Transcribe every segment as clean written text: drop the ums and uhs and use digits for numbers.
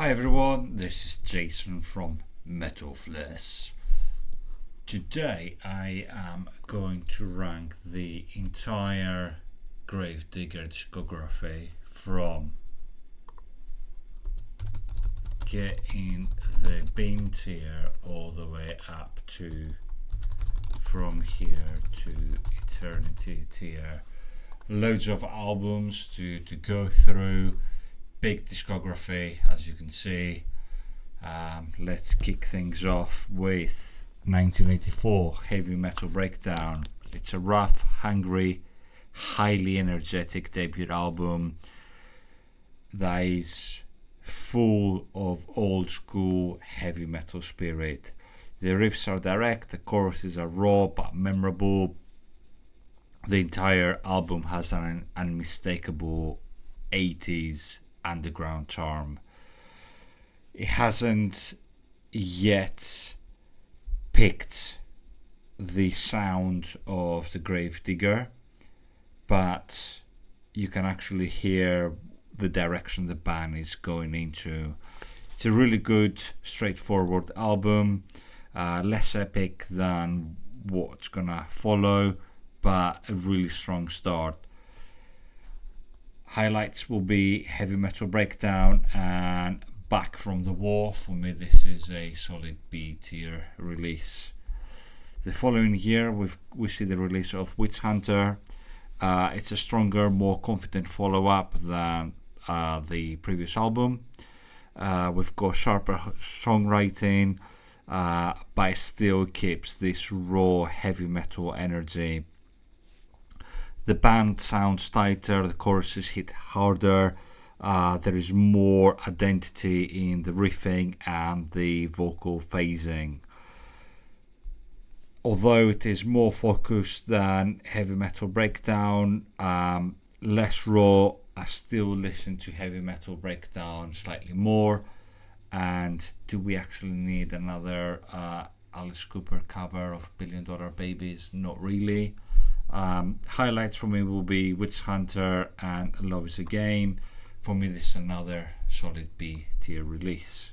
Hi everyone, this is Jason from Metal Flesh. Today I am going to rank the entire Gravedigger discography from getting the beam tier all the way up to from here to eternity tier. Loads of albums to go through. Big discography, as you can see. Let's kick things off with 1984 Heavy Metal Breakdown. It's a rough, hungry, highly energetic debut album that is full of old school heavy metal spirit. The riffs are direct, the choruses are raw but memorable. The entire album has an unmistakable 80s underground charm. It hasn't yet picked the sound of the Gravedigger, but you can actually hear the direction the band is going into. It's a really good, straightforward album, less epic than what's gonna follow, but a really strong start. Highlights will be Heavy Metal Breakdown and Back from the War. For me, this is a solid B tier release. The following year, we see the release of Witch Hunter. It's a stronger, more confident follow-up than the previous album. We've got sharper songwriting, but it still keeps this raw heavy metal energy. The band sounds tighter, the choruses hit harder, there is more identity in the riffing and the vocal phasing. Although it is more focused than Heavy Metal Breakdown, less raw, I still listen to Heavy Metal Breakdown slightly more. And do we actually need another Alice Cooper cover of Billion Dollar Babies? Not really. Highlights for me will be Witch Hunter and Love is a Game. For me, this is another solid B tier release.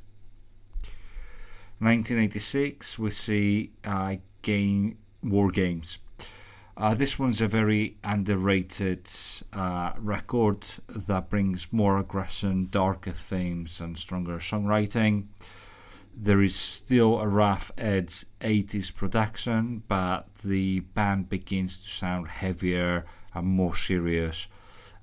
1986, we see War Games. This one's a very underrated record that brings more aggression, darker themes, and stronger songwriting. There is still a rough edge 80s production, but the band begins to sound heavier and more serious.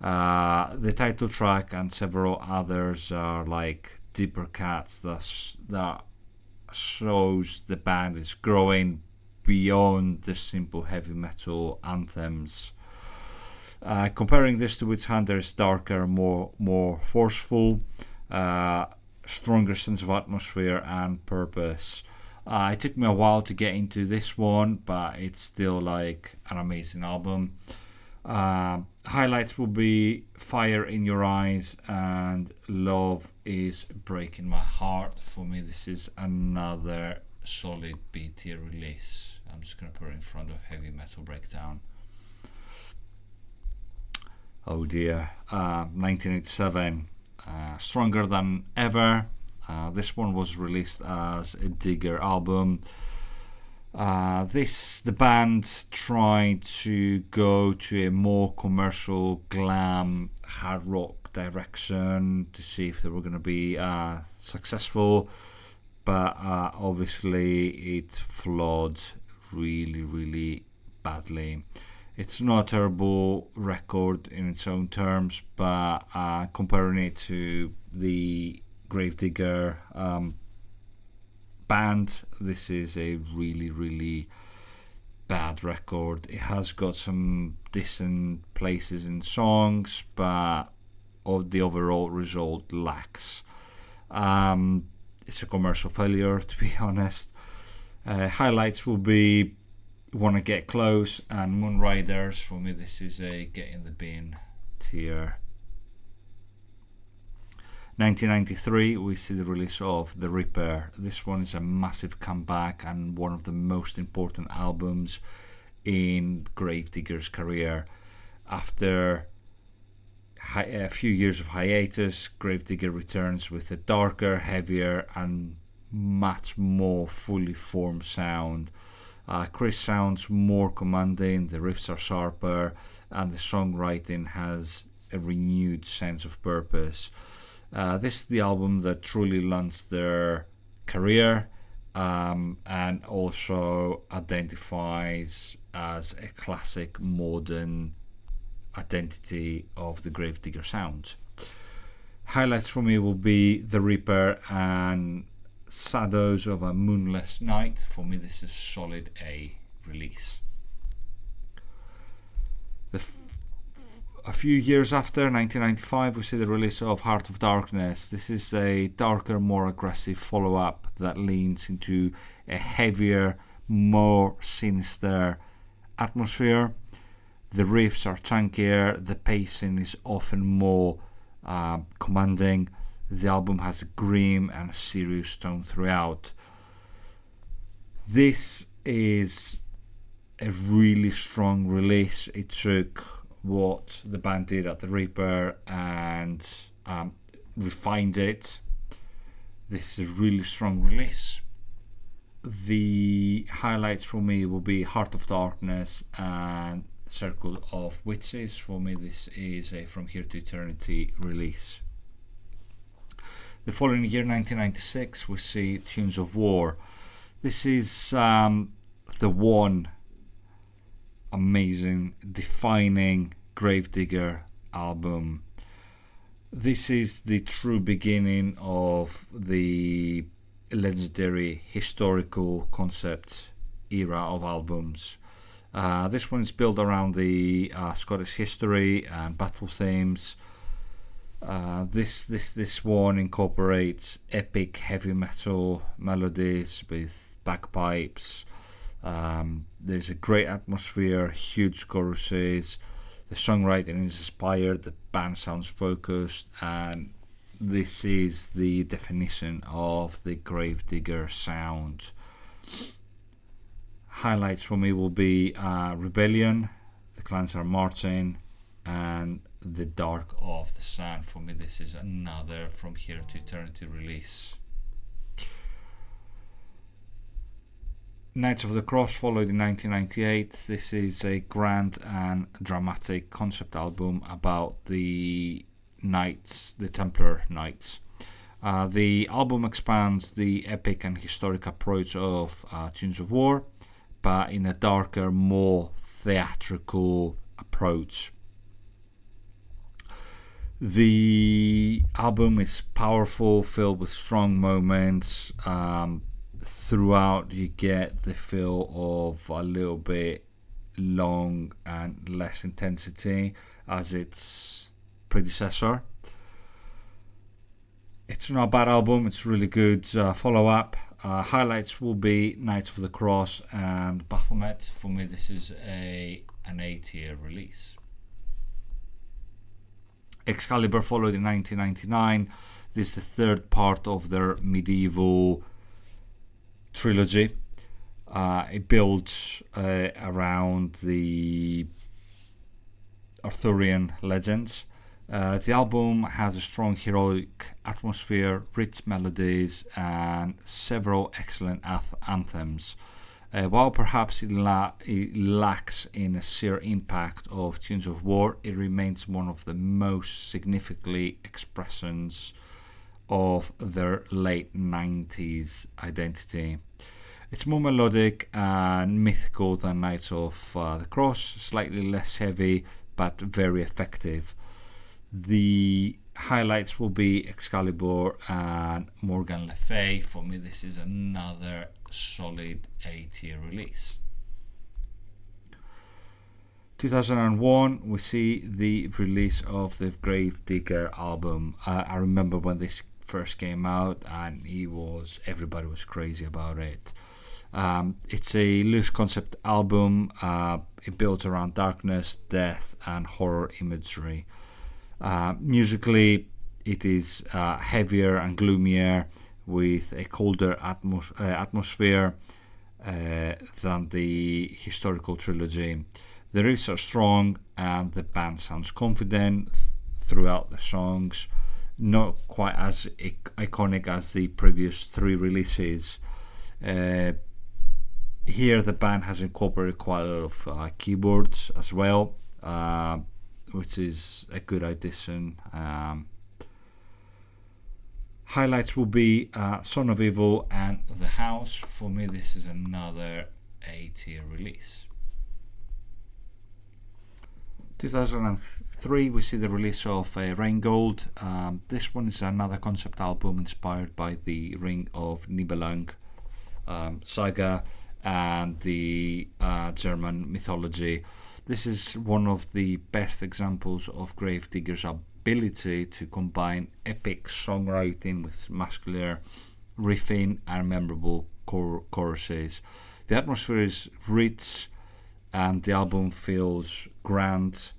The title track and several others are like deeper cuts that shows the band is growing beyond the simple heavy metal anthems. Comparing this to Witch Hunter, is darker, more forceful. Stronger sense of atmosphere and purpose. It took me a while to get into this one, but it's still like an amazing album. Highlights will be Fire in Your Eyes and Love is Breaking My Heart. For me, this is another solid B tier release. I'm just gonna put it in front of Heavy Metal Breakdown. Oh dear. 1987. Stronger Than Ever. This one was released as a Digger album. The band tried to go to a more commercial glam hard rock direction to see if they were going to be successful, but obviously it flawed really badly. It's not a terrible record in its own terms, but comparing it to the Gravedigger band, this is a really bad record. It has got some decent places in songs, but the overall result lacks. It's a commercial failure, to be honest. Highlights will be Wanna Get Close and Moonriders. For me, this is a get in the bin tier. 1993, we see the release of The Reaper. This one is a massive comeback and one of the most important albums in Gravedigger's career. After a few years of hiatus, Gravedigger returns with a darker, heavier, and much more fully formed sound. Chris sounds more commanding, the riffs are sharper, and the songwriting has a renewed sense of purpose. This is the album that truly launched their career, and also identifies as a classic modern identity of the Gravedigger sound. Highlights for me will be The Reaper and Shadows of a Moonless Night. For me, this is solid A release. A few years after, 1995, we see the release of Heart of Darkness. This is a darker, more aggressive follow-up that leans into a heavier, more sinister atmosphere. The riffs are chunkier, the pacing is often more commanding. The album has a grim and a serious tone throughout. This is a really strong release. It took what the band did at The Reaper and refined it. This is a really strong release. The highlights for me will be Heart of Darkness and Circle of Witches. For me, this is a From Here to Eternity release. The following year, 1996, we see Tunes of War. This is the one amazing, defining Gravedigger album. This is the true beginning of the legendary historical concept era of albums. This one is built around the Scottish history and battle themes. This one incorporates epic heavy metal melodies with bagpipes. There's a great atmosphere, huge choruses. The songwriting is inspired, the band sounds focused, and this is the definition of the Gravedigger sound. Highlights for me will be Rebellion, The Clans Are Marching, and The Dark of the Sun. For me, this is another From Here to Eternity release. Knights of the Cross followed in 1998. This is a grand and dramatic concept album about the Knights, the Templar Knights. The album expands the epic and historic approach of Tunes of War, but in a darker, more theatrical approach. The album is powerful, filled with strong moments. Throughout, you get the feel of a little bit long and less intensity as its predecessor. It's not a bad album, it's really good. Follow-up. Highlights will be Knights of the Cross and Baphomet. For me, this is an A-tier release. Excalibur followed in 1999. This is the third part of their medieval trilogy. It builds around the Arthurian legends. The album has a strong heroic atmosphere, rich melodies, and several excellent anthems. While perhaps it lacks in a sheer impact of Tunes of War, it remains one of the most significant expressions of their late 90s identity. It's more melodic and mythical than Knights of the Cross, slightly less heavy but very effective. The highlights will be Excalibur and Morgan Le Fay. For me, this is another solid A-tier release. 2001, we see the release of the Gravedigger album. I remember when this first came out, and everybody was crazy about it. It's a loose concept album. It builds around darkness, death, and horror imagery. Musically, it is heavier and gloomier, with a colder atmosphere than the historical trilogy. The riffs are strong and the band sounds confident. throughout the songs. Not quite as iconic as the previous 3 releases. Here the band has incorporated quite a lot of keyboards as well, which is a good addition. Highlights will be Son of Evil and The House. For me, this is another A-tier release. 2003, we see the release of Rheingold. This one is another concept album inspired by the Ring of Nibelung saga and the German mythology. This is one of the best examples of Gravediggers' ability to combine epic songwriting with muscular riffing and memorable choruses. The atmosphere is rich and the album feels grand.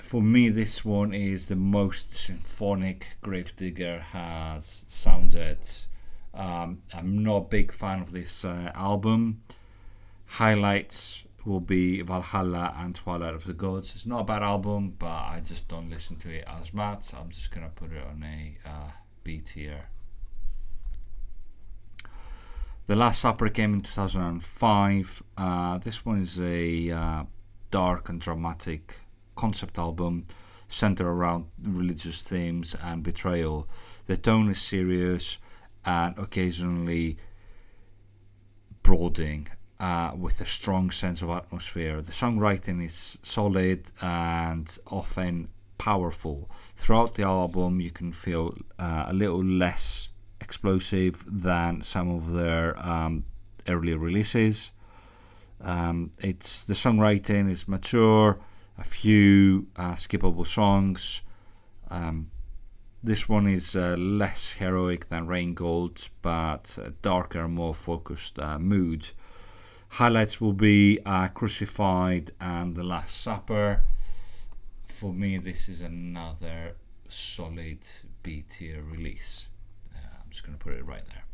For me, this one is the most symphonic Gravedigger has sounded. I'm not a big fan of this album. Highlights will be Valhalla and Twilight of the Gods. It's not a bad album, but I just don't listen to it as much. I'm just gonna put it on a B tier. The Last Supper came in 2005. This one is a dark and dramatic concept album centered around religious themes and betrayal. The tone is serious and occasionally brooding, with a strong sense of atmosphere. The songwriting is solid and often powerful. Throughout the album, you can feel a little less explosive than some of their earlier releases. It's the songwriting is mature, a few skippable songs. This one is less heroic than Rheingold, but a darker, more focused mood. Highlights will be Crucified and The Last Supper. For me, this is another solid B tier release. I'm just going to put it right there.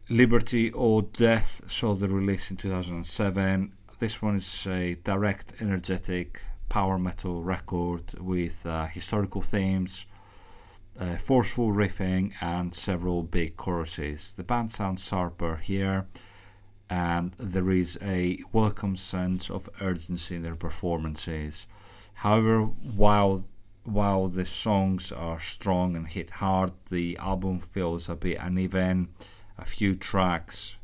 Liberty or Death saw the release in 2007. This one is a direct, energetic power metal record with historical themes, forceful riffing, and several big choruses. The band sounds sharper here, and there is a welcome sense of urgency in their performances. However, while the songs are strong and hit hard, the album feels a bit uneven. A few tracks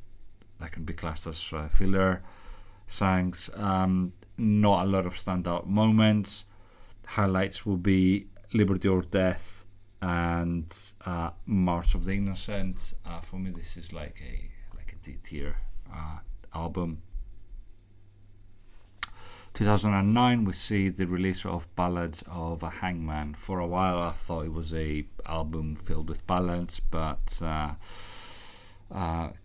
that can be classed as filler songs. Not a lot of standout moments. Highlights will be Liberty or Death and March of the Innocent. For me, this is like a D tier album. 2009, we see the release of Ballads of a Hangman. For a while, I thought it was a album filled with ballads, but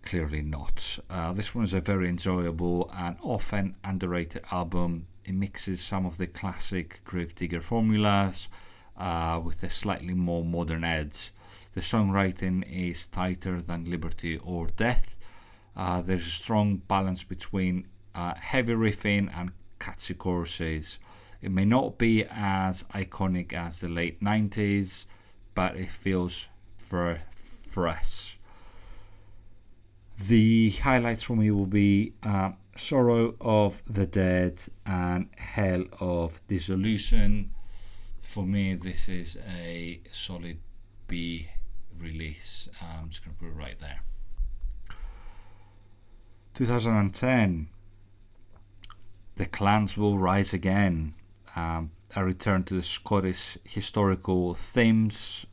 clearly not. This one is a very enjoyable and often underrated album. It mixes some of the classic Gravedigger formulas with a slightly more modern edge. The songwriting is tighter than Liberty or Death. There's a strong balance between heavy riffing and catchy choruses. It may not be as iconic as the late 90s, but it feels fresh. The highlights for me will be Sorrow of the Dead and Hell of Dissolution. For me, this is a solid B release. I'm just going to put it right there. 2010, The Clans Will Rise Again. A return to the Scottish historical themes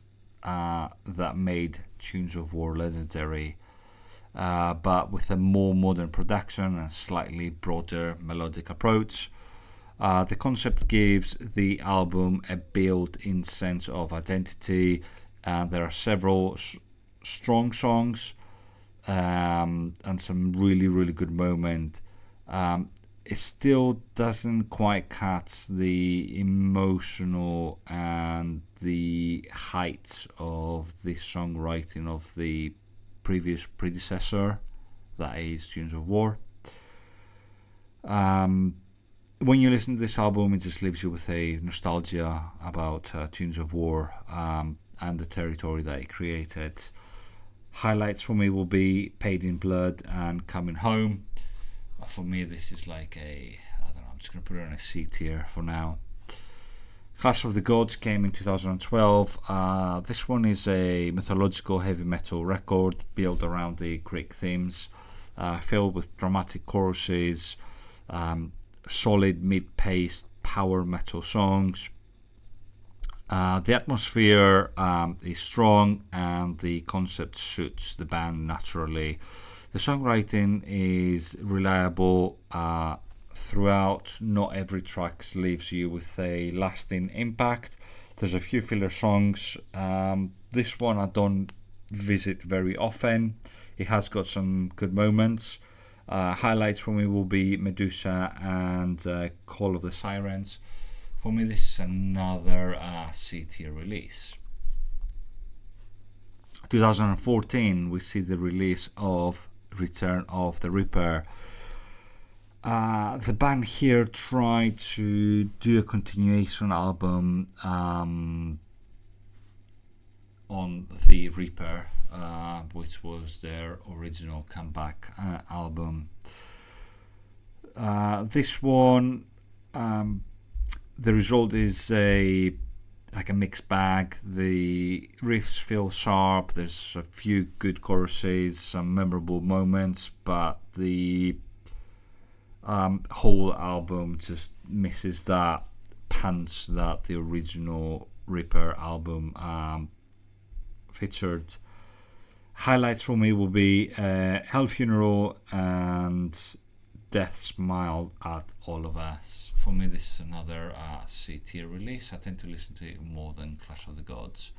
that made Tunes of War legendary. But with a more modern production and slightly broader melodic approach. The concept gives the album a built-in sense of identity, and there are several strong songs and some really good moments. It still doesn't quite catch the emotional and the heights of the songwriting of the previous predecessor, that is Tunes of War. when you listen to this album, it just leaves you with a nostalgia about Tunes of War and the territory that it created. Highlights for me will be Paid in Blood and Coming Home. For me, this is like I don't know, I'm just going to put it on a C tier for now. Clash of the Gods came in 2012. This one is a mythological heavy metal record built around the Greek themes, filled with dramatic choruses, solid mid-paced power metal songs. The atmosphere is strong and the concept suits the band naturally. The songwriting is reliable throughout. Not every track leaves you with a lasting impact. There's a few filler songs. This one I don't visit very often. It has got some good moments. Highlights for me will be Medusa and Call of the Sirens. For me, this is another C tier release. 2014, we see the release of Return of the Reaper. The band here tried to do a continuation album on the Reaper, which was their original comeback album. This one, the result is like a mixed bag. The riffs feel sharp, there's a few good choruses, some memorable moments, but the whole album just misses that punch that the original Reaper album featured. Highlights for me will be Hell Funeral and Death Smiled at All of Us. For me, this is another C tier release. I tend to listen to it more than Clash of the Gods.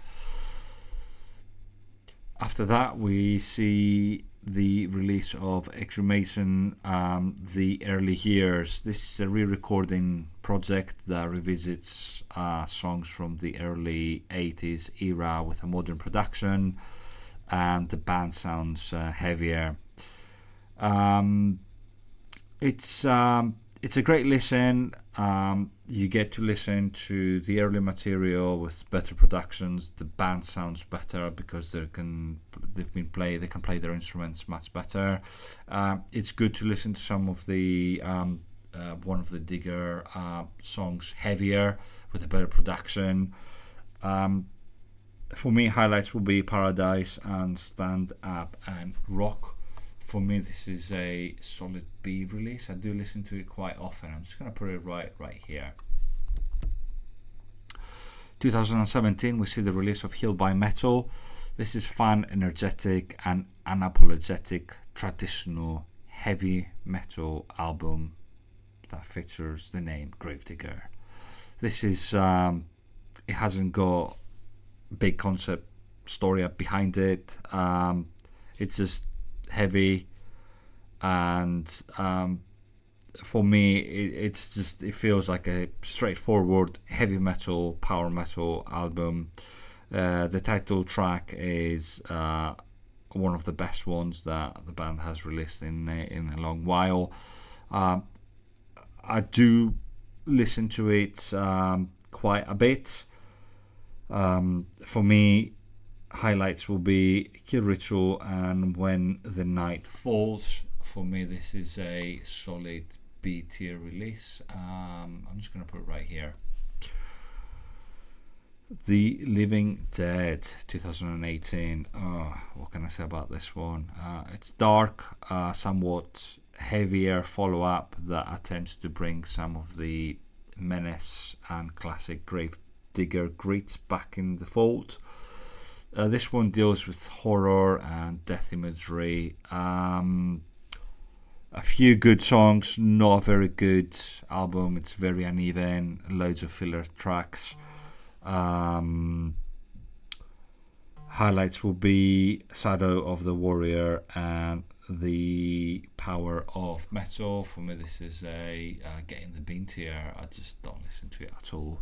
After that, we see the release of Exhumation, The Early Years. This is a re-recording project that revisits songs from the early 80s era with a modern production, and the band sounds heavier. It's a great listen. You get to listen to the early material with better productions. The band sounds better because they can play their instruments much better. It's good to listen to some of the one of the Digger songs heavier with a better production. For me, highlights will be Paradise and Stand Up and Rock. For me, this is a solid B release. I do listen to it quite often. I'm just going to put it right here. 2017, we see the release of Healed by Metal. This is fun, energetic, and unapologetic traditional heavy metal album that features the name Gravedigger. This is it hasn't got big concept story behind it. It's just heavy, and for me it feels like a straightforward heavy metal power metal album. The title track is one of the best ones that the band has released in a long while. I do listen to it quite a bit. For me, highlights will be Kill Ritual and When the Night Falls. For me, this is a solid B tier release. I'm just going to put it right here. The Living Dead 2018. What can I say about this one? It's dark, somewhat heavier follow-up that attempts to bring some of the menace and classic Gravedigger grit back in the fold. This one deals with horror and death imagery. A few good songs, not a very good album. It's very uneven, loads of filler tracks. Highlights will be Shadow of the Warrior and The Power of Metal. For me, this is a getting the bean tier. I just don't listen to it at all.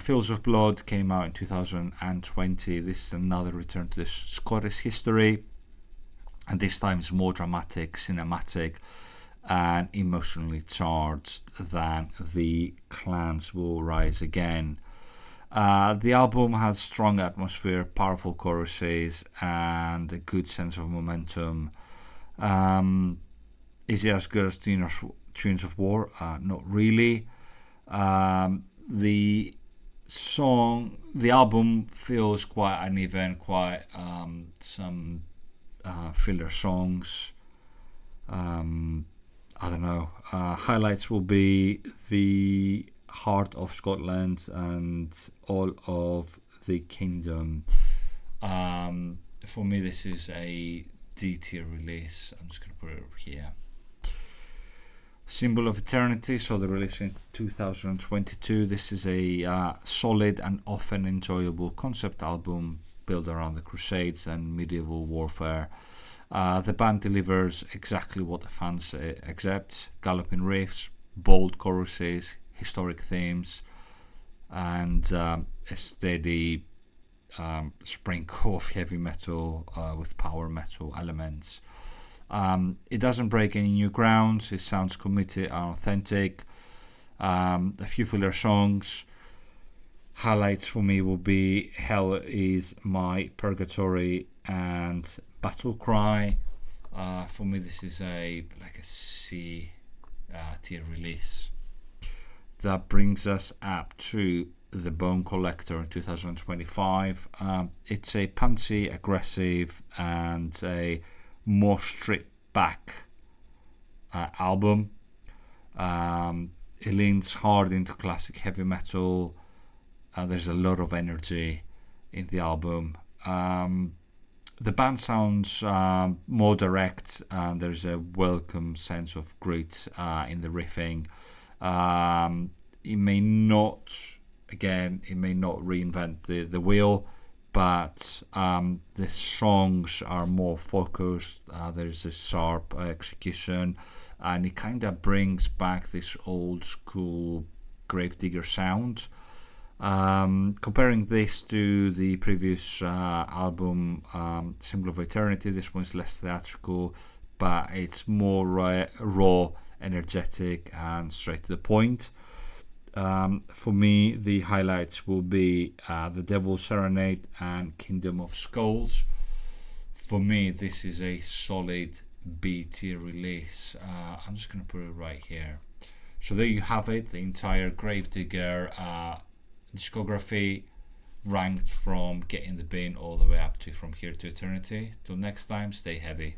Fields of Blood came out in 2020. This is another return to the Scottish history, and this time it's more dramatic, cinematic, and emotionally charged than The Clans Will Rise Again. The album has strong atmosphere, powerful choruses, and a good sense of momentum. Is it as good as Tunes of War? Not really. The album feels quite uneven, quite some filler songs. I don't know. Highlights will be the Heart of Scotland and All of the Kingdom. For me, this is a D tier release. I'm just going to put it here. Symbol of Eternity, so the release in 2022. This is a solid and often enjoyable concept album built around the Crusades and medieval warfare. The band delivers exactly what the fans accept: galloping riffs, bold choruses, historic themes, and a steady sprinkle of heavy metal with power metal elements. It doesn't break any new grounds. It sounds committed and authentic. A few filler songs. Highlights for me will be Hell Is My Purgatory and Battle Cry. For me, this is a C tier release. That brings us up to The Bone Collector in 2025. It's a punchy, aggressive, and a more stripped back album. It leans hard into classic heavy metal. There's a lot of energy in the album. The band sounds more direct, and there's a welcome sense of grit in the riffing. It may not reinvent the wheel, but the songs are more focused. There's a sharp execution, and it kind of brings back this old school Gravedigger sound. Comparing this to the previous album, Symbol of Eternity, this one's less theatrical, but it's more raw, energetic, and straight to the point. For me, the highlights will be The Devil's Serenade and Kingdom of Skulls. For me, this is a solid B tier release. I'm just going to put it right here. So there you have it, the entire Gravedigger discography, ranked from Get in the Bin all the way up to From Here to Eternity. Till next time, stay heavy.